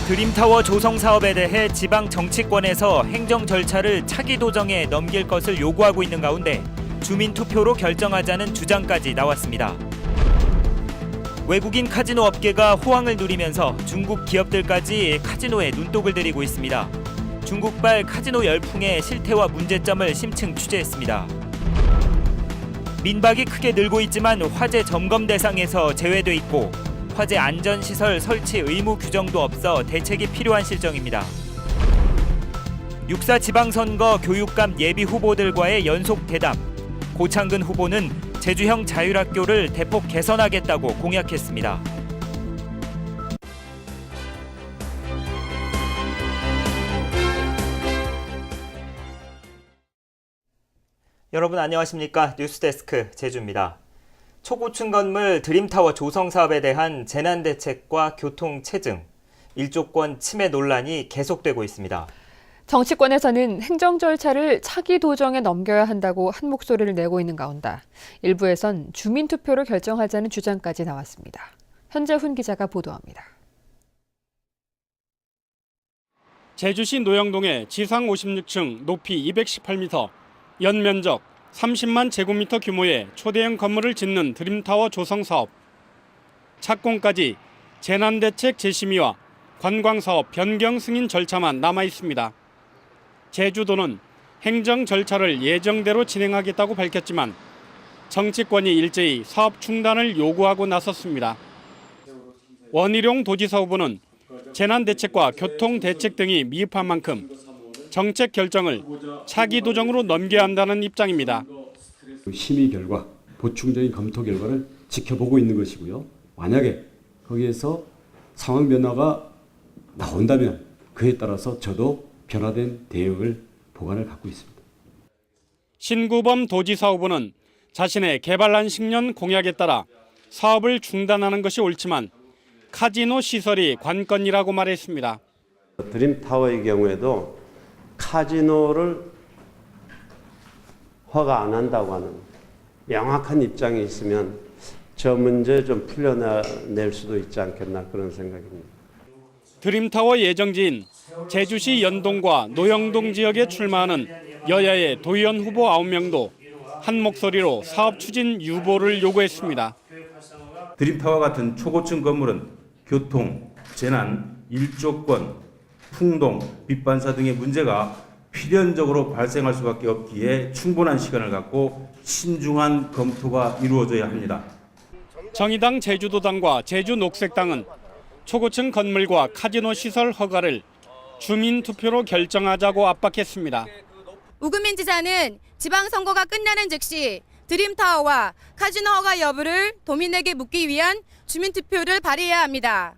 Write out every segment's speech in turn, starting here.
드림타워 조성 사업에 대해 지방 정치권에서 행정 절차를 차기 도정에 넘길 것을 요구하고 있는 가운데 주민 투표로 결정하자는 주장까지 나왔습니다. 외국인 카지노 업계가 호황을 누리면서 중국 기업들까지 카지노에 눈독을 들이고 있습니다. 중국발 카지노 열풍의 실태와 문제점을 심층 취재했습니다. 민박이 크게 늘고 있지만 화재 점검 대상에서 제외돼 있고 화재 안전시설 설치 의무 규정도 없어 대책이 필요한 실정입니다. 6.4 지방선거 교육감 예비 후보들과의 연속 대담. 고창근 후보는 제주형 자율학교를 대폭 개선하겠다고 공약했습니다. 여러분 안녕하십니까? 뉴스데스크 제주입니다. 초고층 건물 드림타워 조성 사업에 대한 재난대책과 교통체증, 일조권 침해 논란이 계속되고 있습니다. 정치권에서는 행정 절차를 차기 도정에 넘겨야 한다고 한 목소리를 내고 있는 가운데 일부에선 주민투표로 결정하자는 주장까지 나왔습니다. 현재훈 기자가 보도합니다. 제주시 노영동의 지상 56층, 높이 218m, 연면적 30만 제곱미터 규모의 초대형 건물을 짓는 드림타워 조성 사업. 착공까지 재난대책 재심의와 관광사업 변경 승인 절차만 남아 있습니다. 제주도는 행정 절차를 예정대로 진행하겠다고 밝혔지만 정치권이 일제히 사업 중단을 요구하고 나섰습니다. 원희룡 도지사 후보는 재난대책과 교통대책 등이 미흡한 만큼 정책 결정을 차기 도정으로 넘겨야 한다는 입장입니다. 심의 결과, 보충적인 검토 결과를 지켜보고 있는 것이고요. 만약에 거기에서 상황 변화가 나온다면 그에 따라서 저도 변화된 대응을 보관을 갖고 있습니다. 신구범 도지사 후보는 자신의 개발한 10년 공약에 따라 사업을 중단하는 것이 옳지만 카지노 시설이 관건이라고 말했습니다. 드림타워의 경우에도 카지노를 허가 안 한다고 하는 명확한 입장이 있으면 저 문제 좀 풀려낼 수도 있지 않겠나 그런 생각입니다. 드림타워 예정지인 제주시 연동과 노영동 지역에 출마하는 여야의 도의원 후보 9명도 한 목소리로 사업 추진 유보를 요구했습니다. 드림타워 같은 초고층 건물은 교통, 재난, 일조권, 풍동, 빛반사 등의 문제가 필연적으로 발생할 수밖에 없기에 충분한 시간을 갖고 신중한 검토가 이루어져야 합니다. 정의당 제주도당과 제주녹색당은 초고층 건물과 카지노 시설 허가를 주민투표로 결정하자고 압박했습니다. 우금민 지사는 지방선거가 끝나는 즉시 드림타워와 카지노 허가 여부를 도민에게 묻기 위한 주민투표를 발의해야 합니다.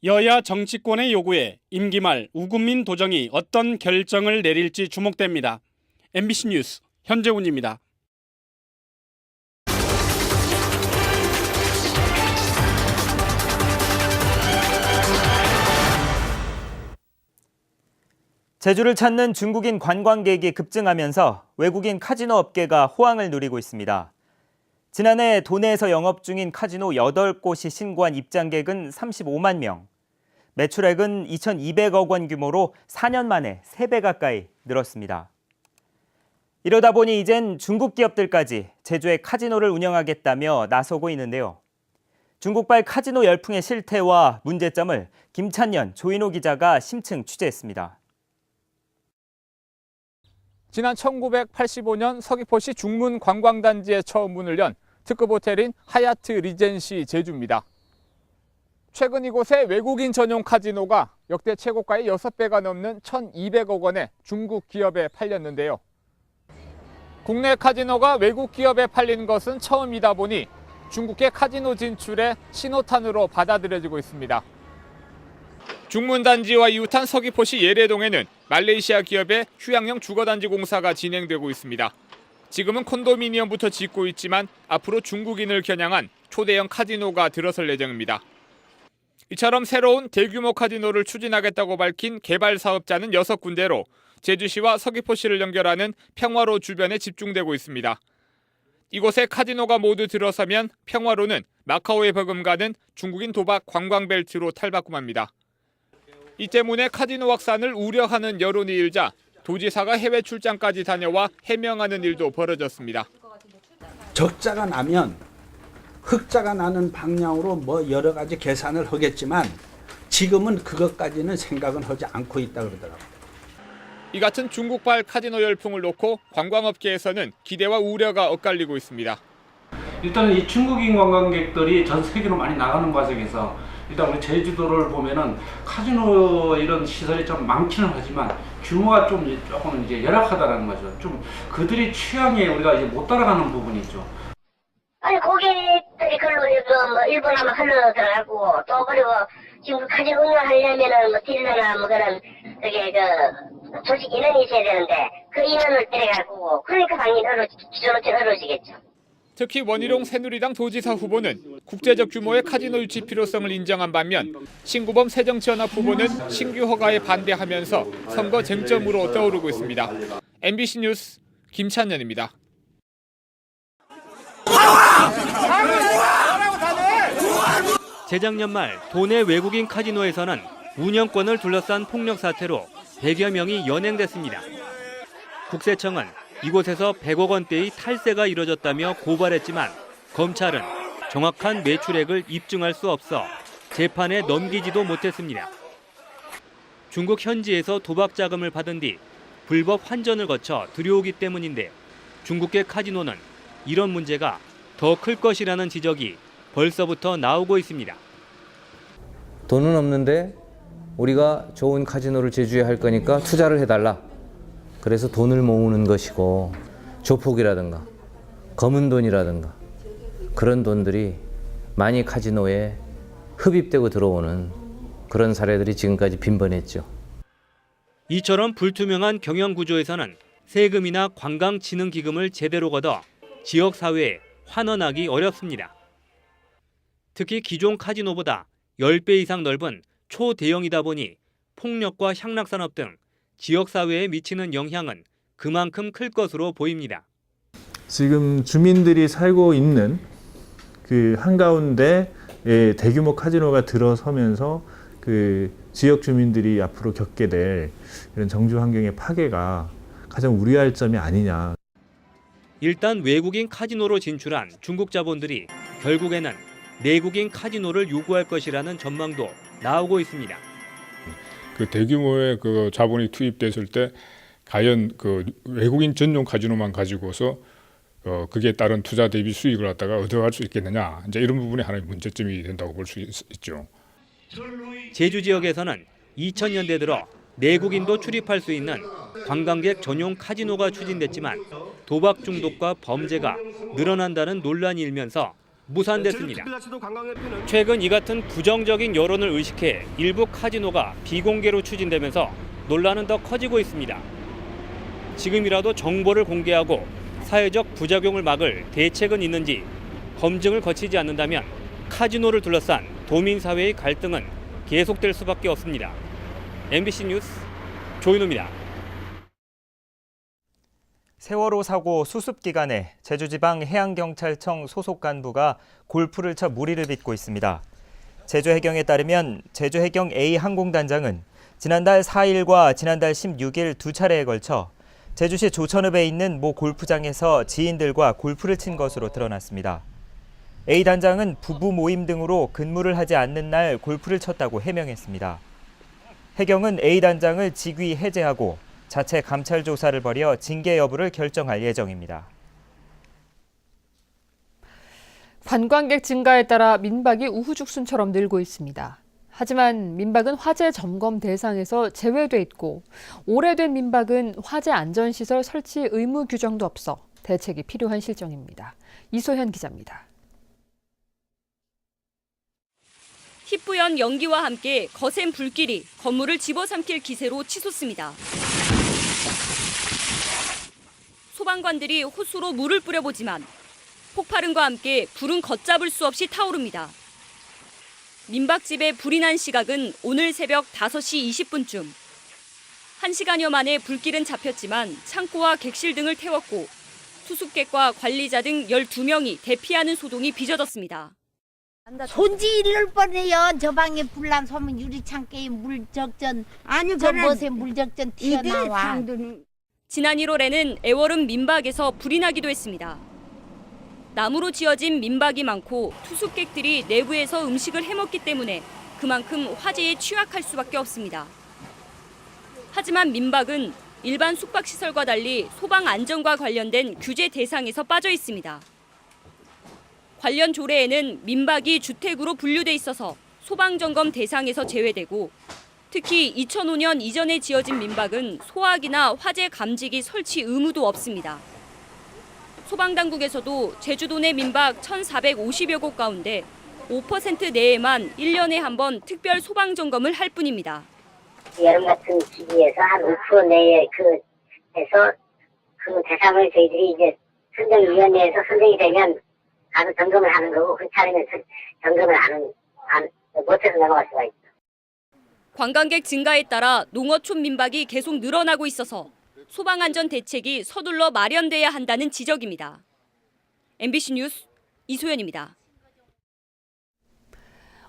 여야 정치권의 요구에 임기 말 우금민 도정이 어떤 결정을 내릴지 주목됩니다. MBC 뉴스 현재훈입니다. 제주를 찾는 중국인 관광객이 급증하면서 외국인 카지노 업계가 호황을 누리고 있습니다. 지난해 도내에서 영업 중인 카지노 8곳이 신고한 입장객은 35만 명. 매출액은 2,200억 원 규모로 4년 만에 3배 가까이 늘었습니다. 이러다 보니 이젠 중국 기업들까지 제주에 카지노를 운영하겠다며 나서고 있는데요. 중국발 카지노 열풍의 실태와 문제점을 김찬년, 조인호 기자가 심층 취재했습니다. 지난 1985년 서귀포시 중문 관광단지에 처음 문을 연 특급 호텔인 하얏트 리젠시 제주입니다. 최근 이곳에 외국인 전용 카지노가 역대 최고가의 6배가 넘는 1,200억 원의 중국 기업에 팔렸는데요. 국내 카지노가 외국 기업에 팔린 것은 처음이다 보니 중국의 카지노 진출에 신호탄으로 받아들여지고 있습니다. 중문단지와 이웃한 서귀포시 예래동에는 말레이시아 기업의 휴양형 주거단지 공사가 진행되고 있습니다. 지금은 콘도미니엄부터 짓고 있지만 앞으로 중국인을 겨냥한 초대형 카지노가 들어설 예정입니다. 이처럼 새로운 대규모 카지노를 추진하겠다고 밝힌 개발 사업자는 6군데로 제주시와 서귀포시를 연결하는 평화로 주변에 집중되고 있습니다. 이곳에 카지노가 모두 들어서면 평화로는 마카오에 버금가는 중국인 도박 관광벨트로 탈바꿈합니다. 이 때문에 카지노 확산을 우려하는 여론이 일자 도지사가 해외 출장까지 다녀와 해명하는 일도 벌어졌습니다. 적자가 나면 흑자가 나는 방향으로 뭐 여러 가지 계산을 하겠지만 지금은 그것까지는 생각은 하지 않고 있다 그러더라고요. 이 같은 중국발 카지노 열풍을 놓고 관광업계에서는 기대와 우려가 엇갈리고 있습니다. 일단은 이 중국인 관광객들이 전 세계로 많이 나가는 과정에서 일단 우리 제주도를 보면은 카지노 이런 시설이 좀 많기는 하지만 규모가 조금 이제 열악하다는 거죠. 좀 그들이 취향에 우리가 이제 못 따라가는 부분이 있죠. 아니 고객들이 글로 뭐 일본 아마 흘러들어가고 또 그리고 지금 카지노 운영하려면은 뭐 딜러나 뭐 그런 저게 그 조직 인원이 있어야 되는데 그 인원을 데려가고 그러니까 당연히 기존으로 어려워지겠죠. 특히 원희룡 새누리당 도지사 후보는 국제적 규모의 카지노 유치 필요성을 인정한 반면 신구범 새정치연합 후보는 신규 허가에 반대하면서 선거 쟁점으로 떠오르고 있습니다. MBC 뉴스 김찬현입니다. 재작년 말 도내 외국인 카지노에서는 운영권을 둘러싼 폭력 사태로 100여 명이 연행됐습니다. 국세청은 이곳에서 100억 원대의 탈세가 이뤄졌다며 고발했지만 검찰은 정확한 매출액을 입증할 수 없어 재판에 넘기지도 못했습니다. 중국 현지에서 도박 자금을 받은 뒤 불법 환전을 거쳐 들여오기 때문인데 중국계 카지노는 이런 문제가 더 클 것이라는 지적이 벌써부터 나오고 있습니다. 돈은 없는데 우리가 좋은 카지노를 제주에 할 거니까 투자를 해달라. 그래서 돈을 모으는 것이고 조폭이라든가 검은 돈이라든가 그런 돈들이 많이 카지노에 흡입되고 들어오는 그런 사례들이 지금까지 빈번했죠. 이처럼 불투명한 경영 구조에서는 세금이나 관광진흥기금을 제대로 걷어 지역사회에 환원하기 어렵습니다. 특히 기존 카지노보다 10배 이상 넓은 초대형이다 보니 폭력과 향락산업 등 지역사회에 미치는 영향은 그만큼 클 것으로 보입니다. 지금 주민들이 살고 있는 그 한가운데 대규모 카지노가 들어서면서 그 지역 주민들이 앞으로 겪게 될 이런 정주 환경의 파괴가 가장 우려할 점이 아니냐. 일단 외국인 카지노로 진출한 중국 자본들이 결국에는 내국인 카지노를 요구할 것이라는 전망도 나오고 있습니다. 그 대규모의 그 자본이 투입됐을 때 과연 그 외국인 전용 카지노만 가지고서 그게 따른 투자 대비 수익을 갖다가 얻어갈 수 있겠느냐, 이제 이런 부분이 하나의 문제점이 된다고 볼 수 있죠. 제주 지역에서는 2000년대 들어 내국인도 출입할 수 있는 관광객 전용 카지노가 추진됐지만 도박 중독과 범죄가 늘어난다는 논란이 일면서 무산됐습니다. 최근 이 같은 부정적인 여론을 의식해 일부 카지노가 비공개로 추진되면서 논란은 더 커지고 있습니다. 지금이라도 정보를 공개하고 사회적 부작용을 막을 대책은 있는지 검증을 거치지 않는다면 카지노를 둘러싼 도민사회의 갈등은 계속될 수밖에 없습니다. MBC 뉴스 조인호입니다. 세월호 사고 수습 기간에 제주지방해양경찰청 소속 간부가 골프를 쳐 무리를 빚고 있습니다. 제주해경에 따르면 제주해경 A 항공단장은 지난달 4일과 지난달 16일 두 차례에 걸쳐 제주시 조천읍에 있는 모 골프장에서 지인들과 골프를 친 것으로 드러났습니다. A 단장은 부부 모임 등으로 근무를 하지 않는 날 골프를 쳤다고 해명했습니다. 해경은 A 단장을 직위 해제하고 자체 감찰 조사를 벌여 징계 여부를 결정할 예정입니다. 관광객 증가에 따라 민박이 우후죽순처럼 늘고 있습니다. 하지만 민박은 화재 점검 대상에서 제외돼 있고 오래된 민박은 화재 안전시설 설치 의무 규정도 없어 대책이 필요한 실정입니다. 이소현 기자입니다. 희뿌연 연기와 함께 거센 불길이 건물을 집어삼킬 기세로 치솟습니다. 소방관들이 호수로 물을 뿌려보지만 폭발음과 함께 불은 걷잡을 수 없이 타오릅니다. 민박집에 불이 난 시각은 오늘 새벽 5시 20분쯤. 1시간여 만에 불길은 잡혔지만 창고와 객실 등을 태웠고 투숙객과 관리자 등 12명이 대피하는 소동이 빚어졌습니다. 손지 잃을 뻔해요. 저 방에 불난 소문 유리창 게임 물적전 아니 저 멋에 물적전 튀어나와. 지난 1월에는 애월은 민박에서 불이 나기도 했습니다. 나무로 지어진 민박이 많고 투숙객들이 내부에서 음식을 해먹기 때문에 그만큼 화재에 취약할 수밖에 없습니다. 하지만 민박은 일반 숙박시설과 달리 소방 안전과 관련된 규제 대상에서 빠져 있습니다. 관련 조례에는 민박이 주택으로 분류돼 있어서 소방점검 대상에서 제외되고 특히 2005년 이전에 지어진 민박은 소화기나 화재 감지기 설치 의무도 없습니다. 소방당국에서도 제주도 내 민박 1,450여 곳 가운데 5% 내에만 1년에 한 번 특별 소방점검을 할 뿐입니다. 여름 같은 시기에서 한 5% 내에 해서 그 대상을 저희들이 이제 선정위원회에서 선정이 되면 가서 점검을 하는 거고 그렇지 않으면 점검을 못해서 넘어갈 수가 있죠. 관광객 증가에 따라 농어촌 민박이 계속 늘어나고 있어서 소방안전 대책이 서둘러 마련돼야 한다는 지적입니다. MBC 뉴스 이소연입니다.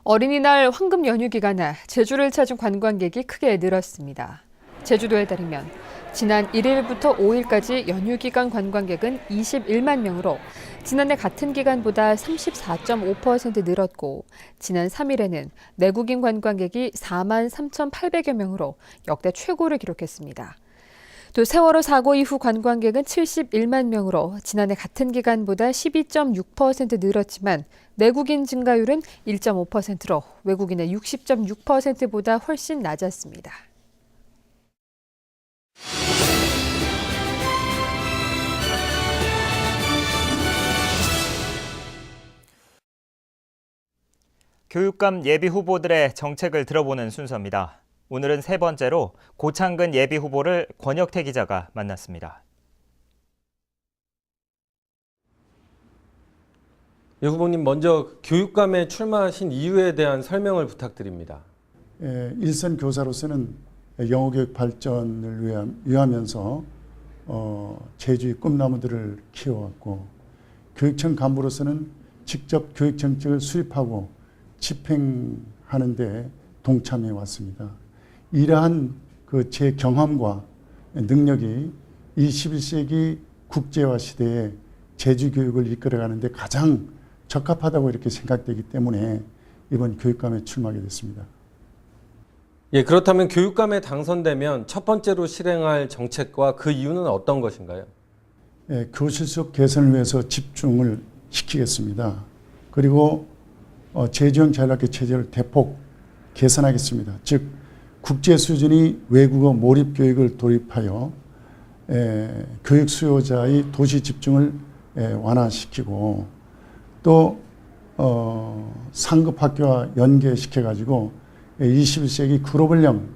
어린이날 황금 연휴 기간에 제주를 찾은 관광객이 크게 늘었습니다. 제주도에 따르면 지난 1일부터 5일까지 연휴 기간 관광객은 21만 명으로 지난해 같은 기간보다 34.5% 늘었고 지난 3일에는 내국인 관광객이 4만 3,800여 명으로 역대 최고를 기록했습니다. 또 세월호 사고 이후 관광객은 71만 명으로 지난해 같은 기간보다 12.6% 늘었지만 내국인 증가율은 1.5%로 외국인의 60.6%보다 훨씬 낮았습니다. 교육감 예비 후보들의 정책을 들어보는 순서입니다. 오늘은 세 번째로 고창근 예비 후보를 권혁태 기자가 만났습니다. 예, 후보님 먼저 교육감에 출마하신 이유에 대한 설명을 부탁드립니다. 일선 교사로서는 영어교육 발전을 위하면서 제주의 꿈나무들을 키워왔고 교육청 간부로서는 직접 교육 정책을 수립하고 집행하는 데 동참해 왔습니다. 이러한 제 경험과 능력이 21세기 국제화 시대에 제주 교육을 이끌어가는 데 가장 적합하다고 이렇게 생각되기 때문에 이번 교육감에 출마하게 됐습니다. 예, 그렇다면 교육감에 당선되면 첫 번째로 실행할 정책과 그 이유는 어떤 것인가요? 예, 교실 속 개선을 위해서 집중을 시키겠습니다. 그리고 제주형 자율학교 체제를 대폭 개선하겠습니다. 즉 국제 수준의 외국어 몰입 교육을 도입하여 교육 수요자의 도시 집중을 완화시키고 또 상급 학교와 연계시켜 가지고 21세기 글로벌형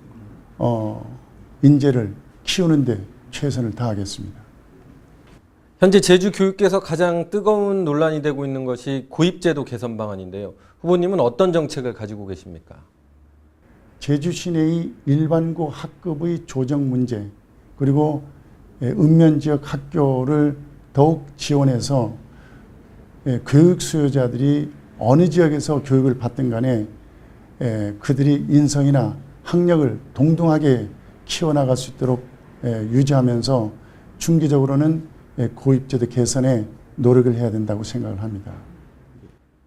인재를 키우는 데 최선을 다하겠습니다. 현재 제주 교육계에서 가장 뜨거운 논란이 되고 있는 것이 고입제도 개선 방안인데요. 후보님은 어떤 정책을 가지고 계십니까? 제주 시내의 일반고 학급의 조정 문제 그리고 읍면지역 학교를 더욱 지원해서 교육 수요자들이 어느 지역에서 교육을 받든 간에 그들이 인성이나 학력을 동등하게 키워나갈 수 있도록 유지하면서 중기적으로는 고입제도 개선에 노력을 해야 된다고 생각을 합니다.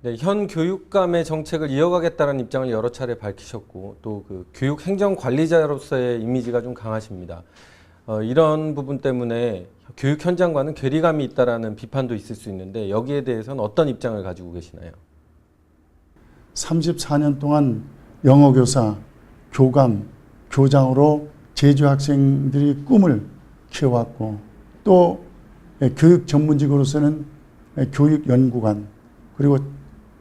네, 현 교육감의 정책을 이어가겠다는 입장을 여러 차례 밝히셨고 또 그 교육 행정 관리자로서의 이미지가 좀 강하십니다. 이런 부분 때문에 교육 현장과는 괴리감이 있다라는 비판도 있을 수 있는데 여기에 대해서는 어떤 입장을 가지고 계시나요? 34년 동안 영어교사, 교감, 교장으로 제주 학생들이 꿈을 키워왔고 또 교육 전문직으로서는 교육연구관 그리고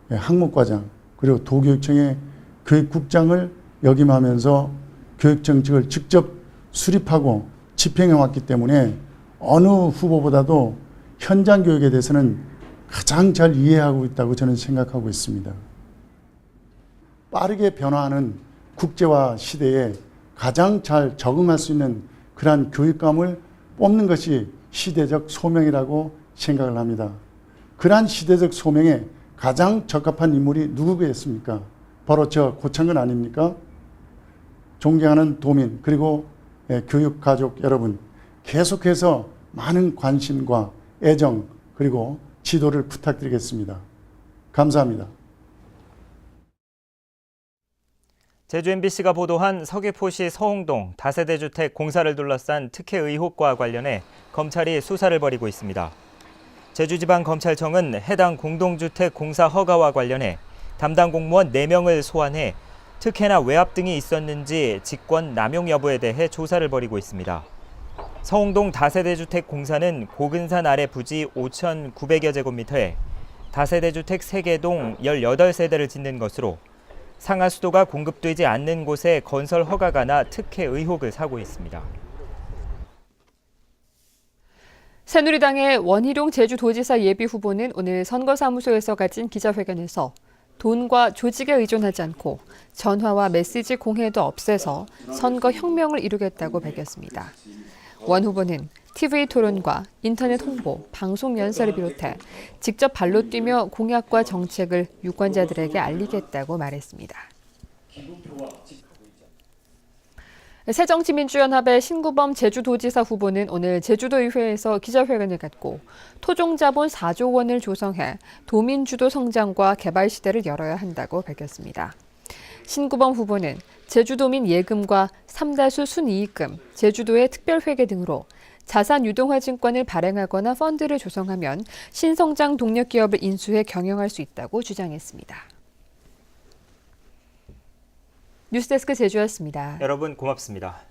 학목과장 그리고 도교육청의 교육국장을 역임하면서 교육정책을 직접 수립하고 집행해왔기 때문에 어느 후보보다도 현장 교육에 대해서는 가장 잘 이해하고 있다고 저는 생각하고 있습니다. 빠르게 변화하는 국제화 시대에 가장 잘 적응할 수 있는 그러한 교육감을 뽑는 것이 시대적 소명이라고 생각을 합니다. 그러한 시대적 소명에 가장 적합한 인물이 누구겠습니까? 바로 저 고창근 아닙니까? 존경하는 도민 그리고 교육 가족 여러분, 계속해서 많은 관심과 애정 그리고 지도를 부탁드리겠습니다. 감사합니다. 제주 MBC가 보도한 서귀포시 서홍동 다세대 주택 공사를 둘러싼 특혜 의혹과 관련해 검찰이 수사를 벌이고 있습니다. 제주지방검찰청은 해당 공동주택 공사 허가와 관련해 담당 공무원 4명을 소환해 특혜나 외압 등이 있었는지 직권 남용 여부에 대해 조사를 벌이고 있습니다. 서홍동 다세대 주택 공사는 고근산 아래 부지 5,900여 제곱미터에 다세대 주택 3개 동 18세대를 짓는 것으로 상하수도가 공급되지 않는 곳에 건설 허가가 나 특혜 의혹을 사고 있습니다. 새누리당의 원희룡 제주도지사 예비후보는 오늘 선거사무소에서 가진 기자회견에서 돈과 조직에 의존하지 않고 전화와 메시지 공해도 없애서 선거 혁명을 이루겠다고 밝혔습니다. 원 후보는 TV 토론과 인터넷 홍보, 방송 연설을 비롯해 직접 발로 뛰며 공약과 정책을 유권자들에게 알리겠다고 말했습니다. 새정치민주연합의 신구범 제주도지사 후보는 오늘 제주도의회에서 기자회견을 갖고 토종자본 4조 원을 조성해 도민주도 성장과 개발 시대를 열어야 한다고 밝혔습니다. 신구범 후보는 제주도민 예금과 삼다수 순이익금, 제주도의 특별회계 등으로 자산 유동화 증권을 발행하거나 펀드를 조성하면 신성장 동력 기업을 인수해 경영할 수 있다고 주장했습니다. 뉴스데스크 제주였습니다. 여러분 고맙습니다.